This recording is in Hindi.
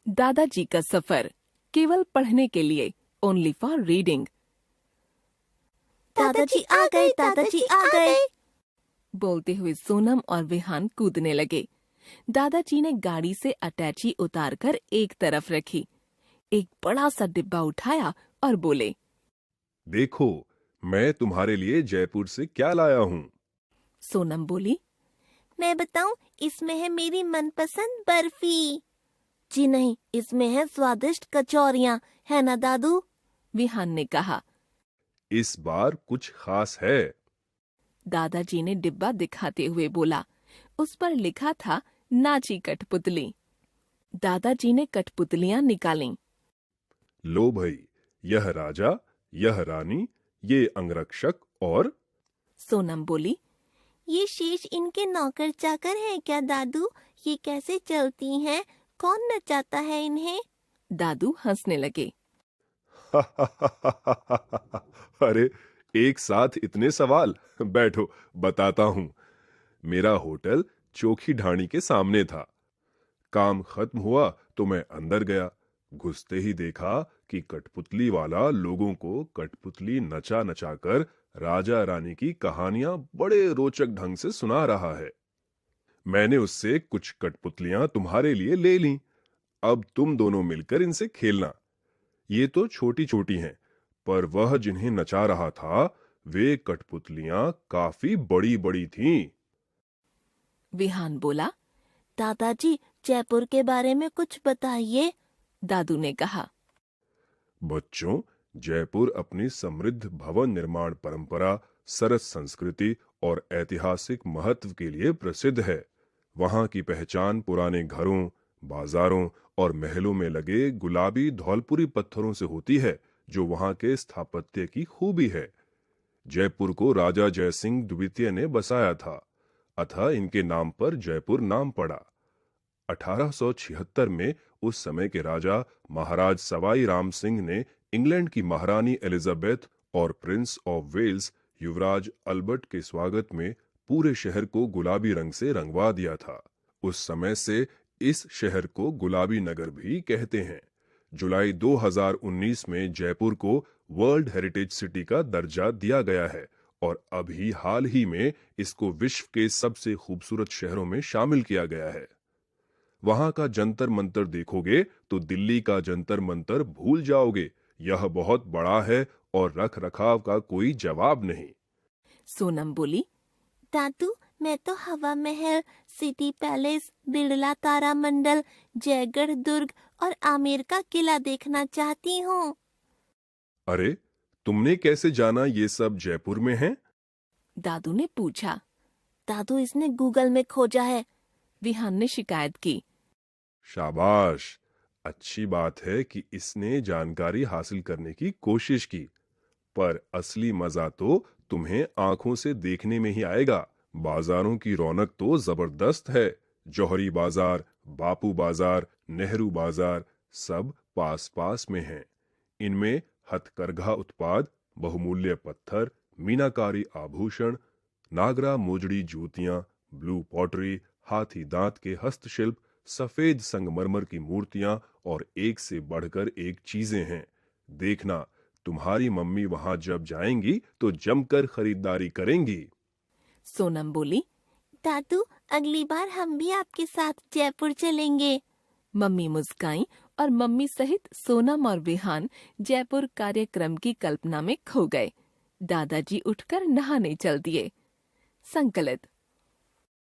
दादाजी का सफर, केवल पढ़ने के लिए, ओनली फॉर रीडिंग। दादाजी आ गए, दादाजी आ गए। बोलते हुए सोनम और विहान कूदने लगे। दादाजी ने गाड़ी से अटैची उतारकर एक तरफ रखी, एक बड़ा सा डिब्बा उठाया और बोले, देखो, मैं तुम्हारे लिए जयपुर से क्या लाया हूँ। सोनम बोली, मैं बताऊं, इसमें है मेरी मनपसंद बर्फी। जी नहीं, इसमें है स्वादिष्ट कचौरियाँ, है ना दादू? विहान ने कहा। इस बार कुछ खास है। दादाजी ने डिब्बा दिखाते हुए बोला। उस पर लिखा था नाची कठपुतली। दादाजी ने कठपुतलियां निकालीं। लो भाई, यह राजा, यह रानी, ये अंगरक्षक और। सोनम बोली, ये शेष इनके नौकर चाकर हैं क्या दादू? ये कैसे चलती हैं? कौन नचाता है इन्हें? दादू हंसने लगे। अरे, एक साथ इतने सवाल। बैठो, बताता हूँ। मेरा होटल चोखी ढाणी के सामने था। काम खत्म हुआ तो मैं अंदर गया। घुसते ही देखा कि कठपुतली वाला लोगों को कठपुतली नचा नचा कर राजा रानी की कहानियां बड़े रोचक ढंग से सुना रहा है। मैंने उससे कुछ कठपुतलियां तुम्हारे लिए ले लीं। अब तुम दोनों मिलकर इनसे खेलना। ये तो छोटी छोटी हैं, पर वह जिन्हें नचा रहा था वे कठपुतलियां काफी बड़ी बड़ी थीं। विहान बोला। दादाजी, जयपुर के बारे में कुछ बताइए। दादू ने कहा। बच्चों, जयपुर अपनी समृद्ध भवन निर्माण परंपरा, सरस संस्कृति और ऐतिहासिक महत्व के लिए प्रसिद्ध है। वहां की पहचान पुराने घरों, बाजारों और महलों में लगे गुलाबी धौलपुरी पत्थरों से होती है, जो वहां के स्थापत्य की खूबी है। जयपुर को राजा जयसिंह द्वितीय ने बसाया था, अतः इनके नाम पर जयपुर नाम पड़ा। 1876 में उस समय के राजा महाराज सवाई राम सिंह ने इंग्लैंड की महारानी एलिजाबेथ और प्रिंस ऑफ वेल्स युवराज अल्बर्ट के स्वागत में पूरे शहर को गुलाबी रंग से रंगवा दिया था। उस समय से इस शहर को गुलाबी नगर भी कहते हैं। जुलाई 2019 में जयपुर को वर्ल्ड हेरिटेज सिटी का दर्जा दिया गया है और अभी हाल ही में इसको विश्व के सबसे खूबसूरत शहरों में शामिल किया गया है। वहां का जंतर मंतर देखोगे तो दिल्ली का जंतर मंतर भूल जाओगे। यह बहुत बड़ा है और रख रखाव का कोई जवाब नहीं। सोनम बोली, दादू, मैं तो हवा महल, सिटी पैलेस, बिरला तारामंडल, जयगढ़ दुर्ग और आमेर का किला देखना चाहती हूँ। अरे, तुमने कैसे जाना ये सब जयपुर में है? दादू ने पूछा। दादू, इसने गूगल में खोजा है। विहान ने शिकायत की। शाबाश, अच्छी बात है कि इसने जानकारी हासिल करने की कोशिश की, पर असली मजा तो तुम्हें आंखों से देखने में ही आएगा। बाजारों की रौनक तो जबरदस्त है। जौहरी बाजार, बापू बाजार, नेहरू बाजार सब पास पास में हैं। इनमें हथकरघा उत्पाद, बहुमूल्य पत्थर, मीनाकारी आभूषण, नागरा मोजड़ी जूतियां, ब्लू पॉटरी, हाथी दांत के हस्तशिल्प, सफेद संगमरमर की मूर्तियां और एक से बढ़कर एक चीजें हैं। देखना, तुम्हारी मम्मी वहां जब जाएंगी तो जमकर खरीदारी करेंगी। सोनम बोली, दादू, अगली बार हम भी आपके साथ जयपुर चलेंगे। मम्मी मुस्काई और मम्मी सहित सोनम और विहान जयपुर कार्यक्रम की कल्पना में खो गए। दादाजी उठकर नहाने चल दिए। संकलित